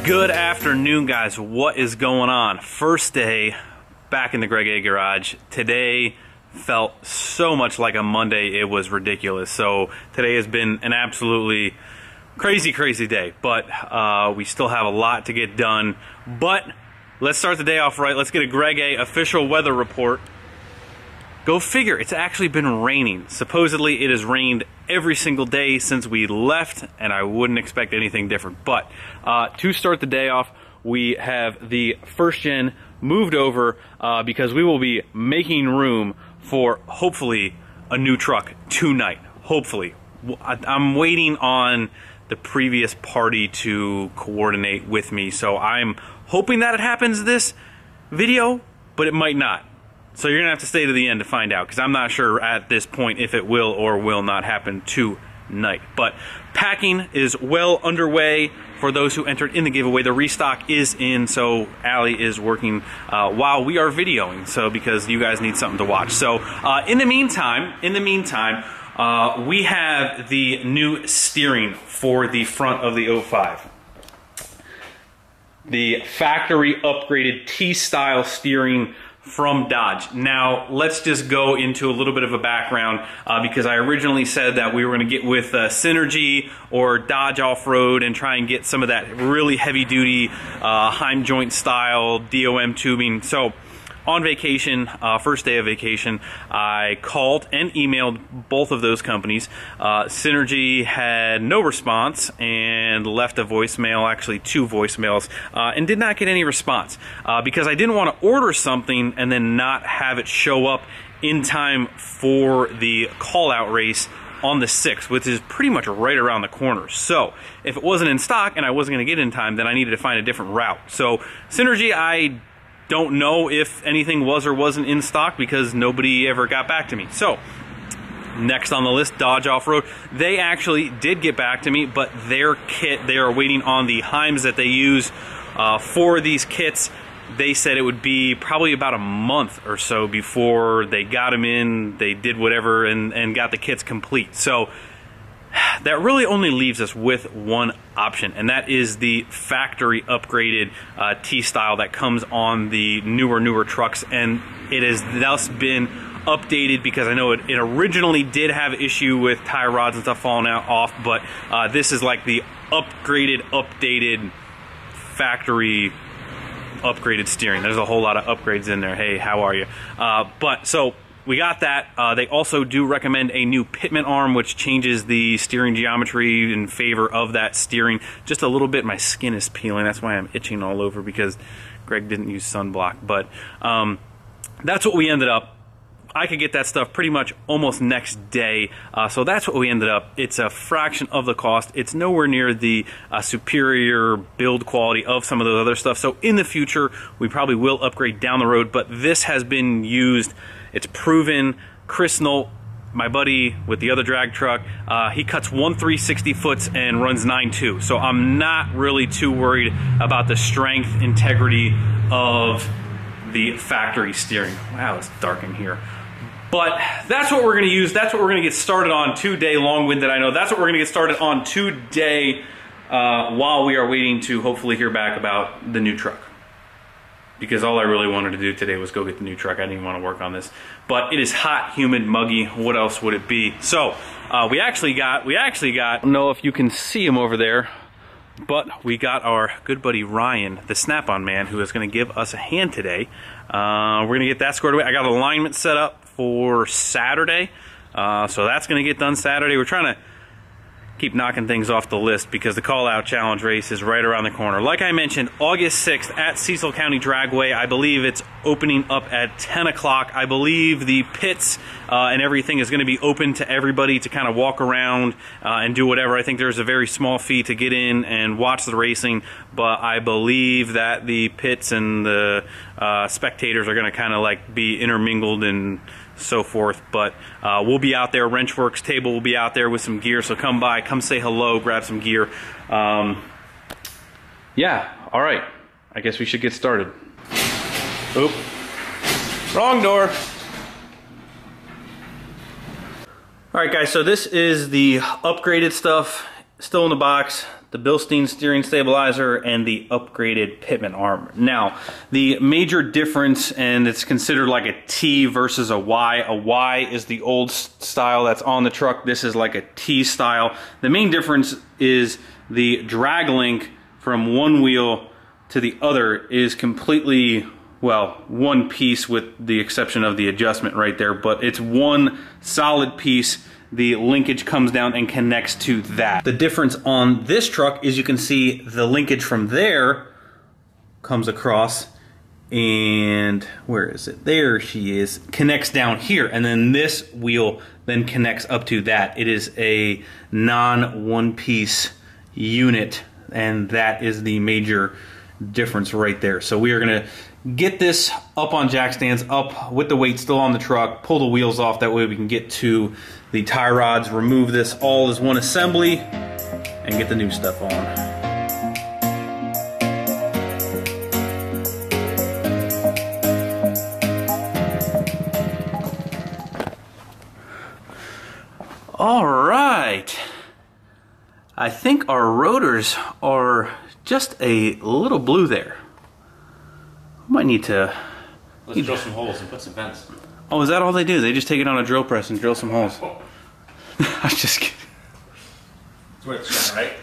Good afternoon, guys. What is going on? First day back in the Greg A garage. Today felt so much like a Monday, it was ridiculous. So today has been an absolutely crazy day, but we still have a lot to get done. But let's start the day off right. Let's get a Greg A official weather report. Go figure, it's actually been raining. Supposedly it has rained every single day since we left, and I wouldn't expect anything different. But to start the day off, we have the first gen moved over because we will be making room for hopefully a new truck tonight. Hopefully. I'm waiting on the previous party to coordinate with me, so I'm hoping that it happens this video, but it might not. So you're gonna have to stay to the end to find out, because I'm not sure at this point if it will or will not happen tonight. But packing is well underway for those who entered in the giveaway. The restock is in, so Allie is working while we are videoing, so because you guys need something to watch. So in the meantime, we have the new steering for the front of the 05. The factory upgraded T-style steering from Dodge. Now, let's just go into a little bit of a background because I originally said that we were going to get with Synergy or Dodge Off-Road and try and get some of that really heavy-duty Heim joint style DOM tubing. So, on vacation, first day of vacation, I called and emailed both of those companies. Synergy had no response and left a voicemail, actually 2 voicemails, and did not get any response because I didn't want to order something and then not have it show up in time for the call-out race on the 6th, which is pretty much right around the corner. So if it wasn't in stock and I wasn't going to get it in time, then I needed to find a different route. So Synergy, I don't know if anything was or wasn't in stock because nobody ever got back to me. So next on the list, Dodge Off-Road. They actually did get back to me, but their kit, they are waiting on the Heims that they use for these kits. They said it would be probably about a month or so before they got them in, they did whatever and got the kits complete. So that really only leaves us with one option, and that is the factory upgraded T-style that comes on the newer trucks, and it has thus been updated because I know it originally did have issue with tie rods and stuff falling off, but this is like the updated factory upgraded steering. There's a whole lot of upgrades in there. Hey, how are you? But so we got that. They also do recommend a new pitman arm, which changes the steering geometry in favor of that steering just a little bit. My skin is peeling. That's why I'm itching all over, because Greg didn't use sunblock. But that's what we ended up. I could get that stuff pretty much almost next day. So that's what we ended up. It's a fraction of the cost. It's nowhere near the superior build quality of some of those other stuff. So in the future, we probably will upgrade down the road. But this has been used. It's proven. Chris Nolt, my buddy with the other drag truck, he cuts 1 3/60 foots and runs 9.2. So I'm not really too worried about the strength, integrity of the factory steering. Wow, it's dark in here. But that's what we're going to use. That's what we're going to get started on today. Long-winded, I know. That's what we're going to get started on today while we are waiting to hopefully hear back about the new truck. Because all I really wanted to do today was go get the new truck. I didn't even want to work on this. But it is hot, humid, muggy. What else would it be? So, we actually got, I don't know if you can see him over there, but we got our good buddy Ryan, the Snap-on man, who is going to give us a hand today. We're going to get that squared away. I got alignment set up for Saturday. So that's going to get done Saturday. We're trying to keep knocking things off the list because the call-out challenge race is right around the corner. Like I mentioned, August 6th at Cecil County Dragway. I believe it's opening up at 10 o'clock. I believe the pits and everything is going to be open to everybody to kind of walk around and do whatever. I think there's a very small fee to get in and watch the racing, but I believe that the pits and the spectators are going to kind of like be intermingled and so forth. But we'll be out there. Wrenchworks table will be out there with some gear, so come by, come say hello, grab some gear. Yeah, all right, I guess we should get started. Oop, wrong door. All right, guys, so this is the upgraded stuff, still in the box. the Bilstein steering stabilizer, and the upgraded pitman arm. Now, the major difference, and it's considered like a T versus a Y. A Y is the old style that's on the truck. This is like a T style. The main difference is the drag link from one wheel to the other is completely, well, one piece with the exception of the adjustment right there, but it's one solid piece. The linkage comes down and connects to that. The difference on this truck is you can see the linkage from there comes across, and where is it? There she is. Connects down here, and then this wheel then connects up to that. It is a non-one-piece unit, and that is the major difference right there. So we are gonna get this up on jack stands, up with the weight still on the truck, pull the wheels off, that way we can get to the tie rods, remove this all as one assembly, and get the new stuff on. All right, I think our rotors are just a little blue there. Might need to... Let's drill some holes and put some vents. Oh, is that all they do? They just take it on a drill press and drill some holes. I was just kidding. That's what it's right?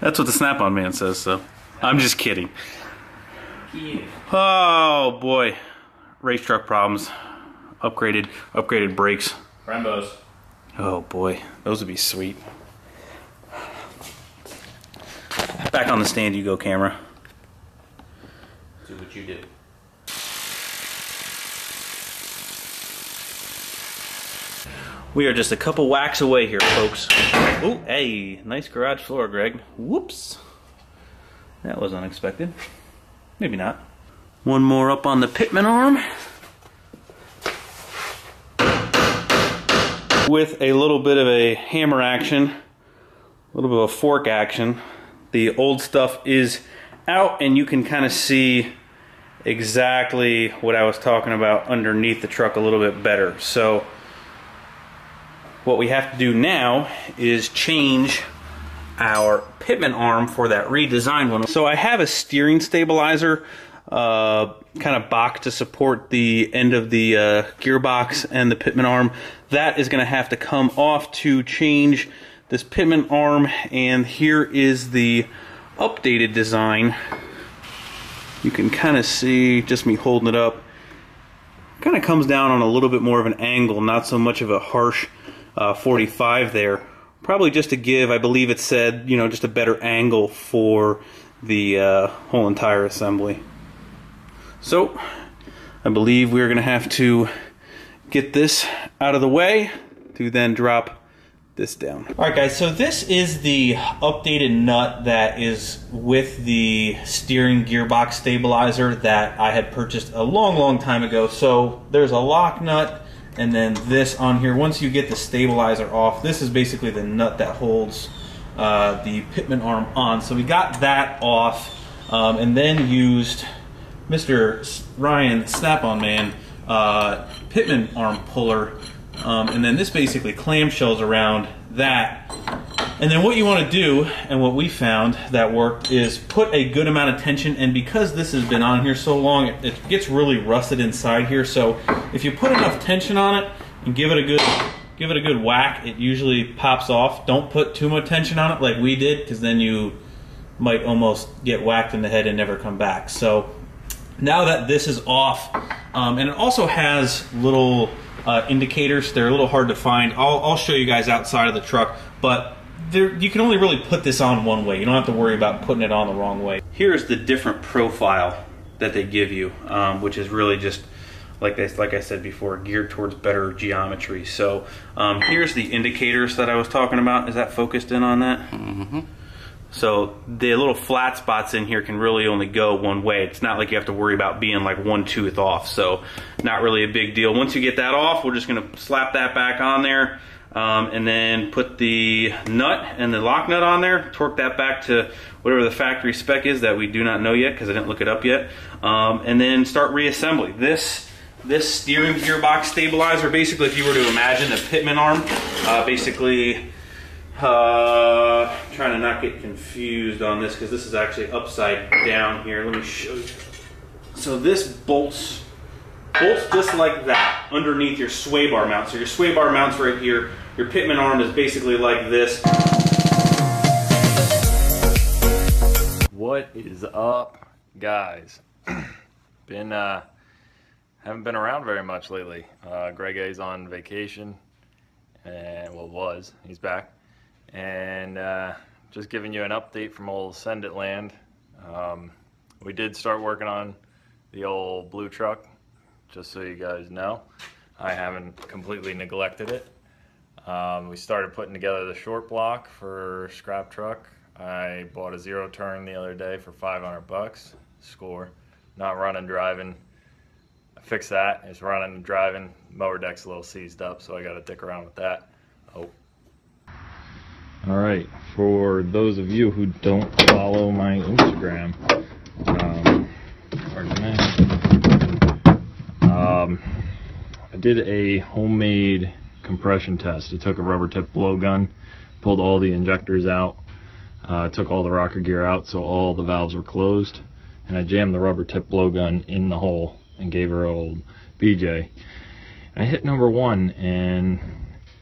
That's what the Snap-on man says, so I'm just kidding. Oh boy, race truck problems. Upgraded brakes. Brembos. Oh boy, those would be sweet. Back on the stand you go, camera. Do what you do. We are just a couple whacks away here, folks. Oh, hey, nice garage floor, Greg. Whoops. That was unexpected. Maybe not. One more up on the pitman arm. With a little bit of a hammer action, a little bit of a fork action. The old stuff is out, and you can kind of see exactly what I was talking about underneath the truck a little bit better. So what we have to do now is change our pitman arm for that redesigned one. So I have a steering stabilizer kind of box to support the end of the gearbox and the pitman arm. That is going to have to come off to change this pitman arm, and here is the updated design. You can kind of see, just me holding it up, kind of comes down on a little bit more of an angle, not so much of a harsh 45 there. Probably just to give, I believe it said, you know, just a better angle for the whole entire assembly. So I believe we're going to have to get this out of the way to then drop this down. Alright guys, so this is the updated nut that is with the steering gearbox stabilizer that I had purchased a long time ago. So there's a lock nut and then this on here. Once you get the stabilizer off, this is basically the nut that holds the pitman arm on. So we got that off and then used Mr. Ryan Snap-on Man pitman arm puller, and then this basically clamshells around that. And then what you want to do, and what we found that worked, is put a good amount of tension, and because this has been on here so long, it gets really rusted inside here. So if you put enough tension on it and give it a good whack, it usually pops off. Don't put too much tension on it like we did, because then you might almost get whacked in the head and never come back. So now that this is off, and it also has little indicators. They're a little hard to find. I'll show you guys outside of the truck, but you can only really put this on one way. You don't have to worry about putting it on the wrong way. Here's the different profile that they give you, which is really just, like I said before, geared towards better geometry. So here's the indicators that I was talking about. Is that focused in on that? Mm-hmm. So the little flat spots in here can really only go one way. It's not like you have to worry about being like one tooth off, so not really a big deal. Once you get that off, we're just going to slap that back on there, and then put the nut and the lock nut on there, torque that back to whatever the factory spec is that we do not know yet because I didn't look it up yet, and then start reassembly. This steering gearbox stabilizer, basically, if you were to imagine the pitman arm, basically Trying to not get confused on this because this is actually upside down here. Let me show you. So this bolts just like that underneath your sway bar mount. So your sway bar mount's right here. Your pitman arm is basically like this. What is up, guys? Haven't been around very much lately. Greg A's on vacation, and well, he's back, and just giving you an update from old Send It land. We did start working on the old blue truck, just so you guys know. I haven't completely neglected it. We started putting together the short block for scrap truck. I bought a 0 turn the other day for 500 bucks. Score. Not running, driving. I fixed that. It's running and driving. Mower deck's a little seized up, so I got to dick around with that. Oh. All right. For those of you who don't follow my Instagram, I did a homemade compression test. I took a rubber tip blowgun, pulled all the injectors out, took all the rocker gear out so all the valves were closed, and I jammed the rubber tip blowgun in the hole and gave her old BJ. I hit number 1 and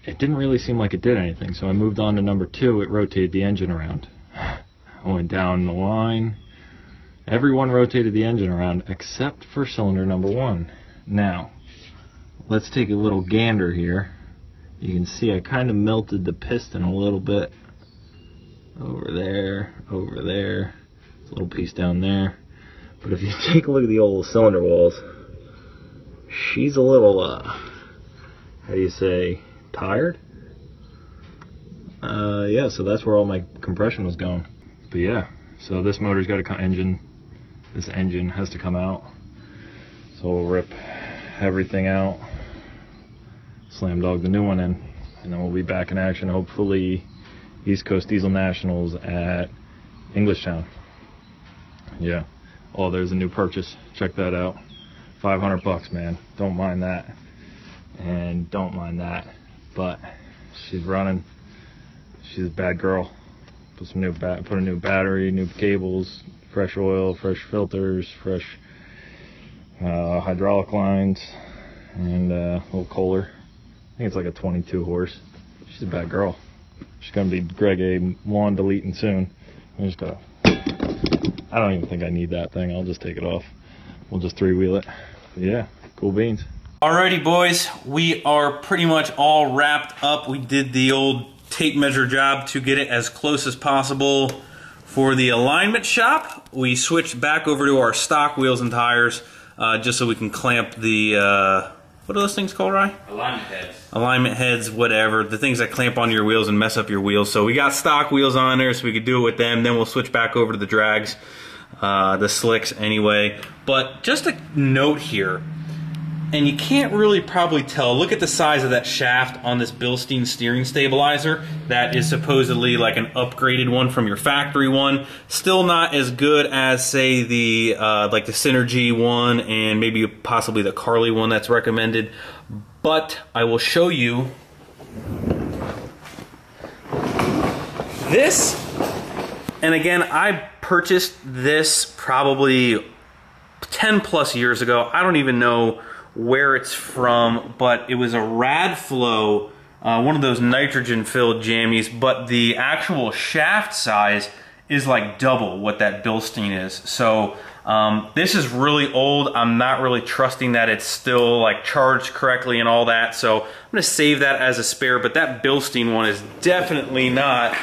it didn't really seem like it did anything, so I moved on to number 2. It rotated the engine around. I went down the line. Everyone rotated the engine around except for cylinder number 1. Now, let's take a little gander here. You can see I kind of melted the piston a little bit. Over there, there's a little piece down there. But if you take a look at the old cylinder walls, she's a little, how do you say, tired? Yeah, so that's where all my compression was going. But yeah, so this motor's got a this engine has to come out. So we'll rip everything out, slam dog the new one in, and then we'll be back in action, hopefully East Coast Diesel Nationals at Englishtown. Yeah. Oh, there's a new purchase. Check that out. 500 bucks, man. Don't mind that. And don't mind that. But she's running. She's a bad girl. Put a new battery, new cables, fresh oil, fresh filters, fresh hydraulic lines, and a little Kohler. I think it's like a 22 horse. She's a bad girl. She's gonna be Greg A lawn deleting soon. I just gotta. I don't even think I need that thing. I'll just take it off. We'll just 3-wheel it. But yeah, cool beans. Alrighty, boys, we are pretty much all wrapped up. We did the old tape measure job to get it as close as possible for the alignment shop. We switched back over to our stock wheels and tires just so we can clamp the what are those things called, Rye? Alignment heads. Alignment heads, whatever. The things that clamp onto your wheels and mess up your wheels. So we got stock wheels on there so we could do it with them. Then we'll switch back over to the drags, the slicks anyway. But just a note here, and you can't really probably tell. Look at the size of that shaft on this Bilstein steering stabilizer. That is supposedly like an upgraded one from your factory one. Still not as good as, say, the like the Synergy one and maybe possibly the Carly one that's recommended. But I will show you this. And again, I purchased this probably 10 plus years ago. I don't even know where it's from, but it was a Radflow, one of those nitrogen filled jammies, but the actual shaft size is like double what that Bilstein is. So this is really old. I'm not really trusting that it's still like charged correctly and all that, so I'm gonna save that as a spare. But that Bilstein one is definitely not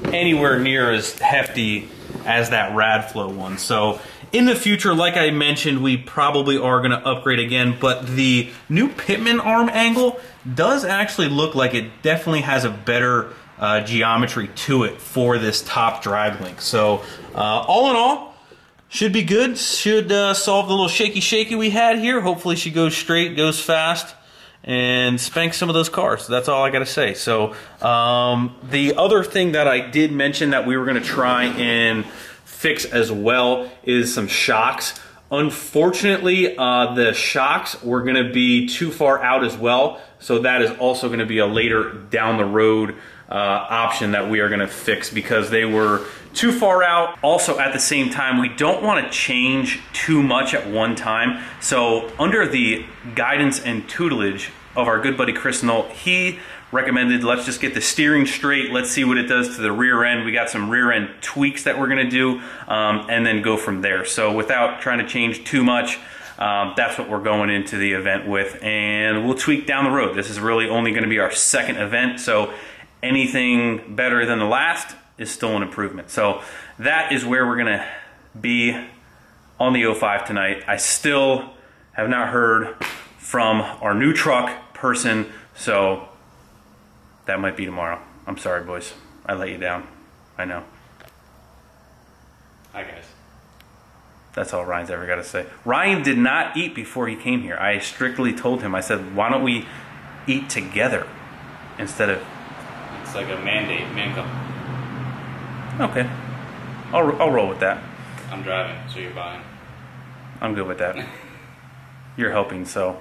anywhere near as hefty as that Radflow one. So in the future, like I mentioned, we probably are going to upgrade again, but the new pitman arm angle does actually look like it definitely has a better geometry to it for this top drag link. So all in all, should be good. Should solve the little shaky we had here. Hopefully she goes straight, goes fast, and spank some of those cars. That's all I got to say. So the other thing that I did mention that we were going to try and fix as well is some shocks. Unfortunately, the shocks were going to be too far out as well, so that is also going to be a later down the road option that we are going to fix because they were too far out. Also, at the same time, we don't want to change too much at one time. So under the guidance and tutelage of our good buddy Chris Knoll, he recommended let's just get the steering straight, let's see what it does to the rear end. We got some rear end tweaks that we're going to do and then go from there. So without trying to change too much, that's what we're going into the event with, and we'll tweak down the road. This is really only going to be our second event, so anything better than the last is still an improvement. So that is where we're going to be on the 05 tonight. I still have not heard from our new truck person, so that might be tomorrow. I'm sorry, boys. I let you down. I know. Hi, guys. That's all Ryan's ever got to say. Ryan did not eat before he came here. I strictly told him, I said, why don't we eat together instead of... It's like a mandate, man couple. Okay. I'll roll with that. I'm driving, so you're buying. I'm good with that. You're helping, so...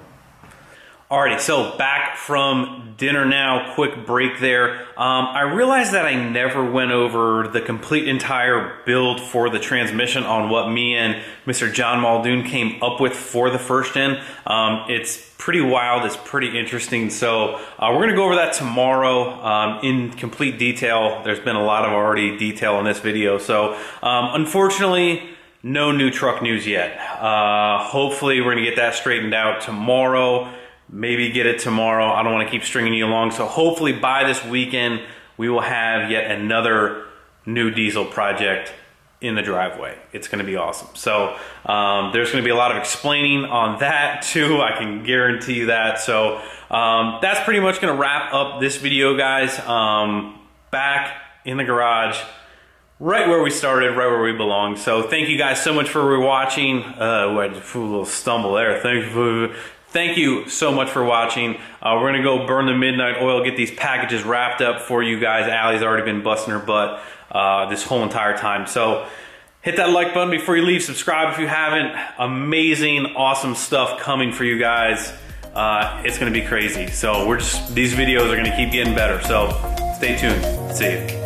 Alrighty, so back from dinner now, quick break there. I realized that I never went over the complete entire build for the transmission on what me and Mr. John Muldoon came up with for the first gen. It's pretty wild, it's pretty interesting, so we're gonna go over that tomorrow in complete detail. There's been a lot of already detail in this video, so unfortunately, no new truck news yet. Hopefully we're gonna get that straightened out tomorrow. Maybe get it tomorrow. I don't want to keep stringing you along. So hopefully by this weekend, we will have yet another new diesel project in the driveway. It's going to be awesome. So there's going to be a lot of explaining on that too. I can guarantee you that. So that's pretty much going to wrap up this video, guys. Back in the garage, right where we started, right where we belong. So thank you guys so much for watching. I had a little stumble there. Thank you so much for watching. We're gonna go burn the midnight oil, get these packages wrapped up for you guys. Allie's already been busting her butt this whole entire time. So hit that like button before you leave. Subscribe if you haven't. Amazing, awesome stuff coming for you guys. It's gonna be crazy. So these videos are gonna keep getting better. So stay tuned. See you.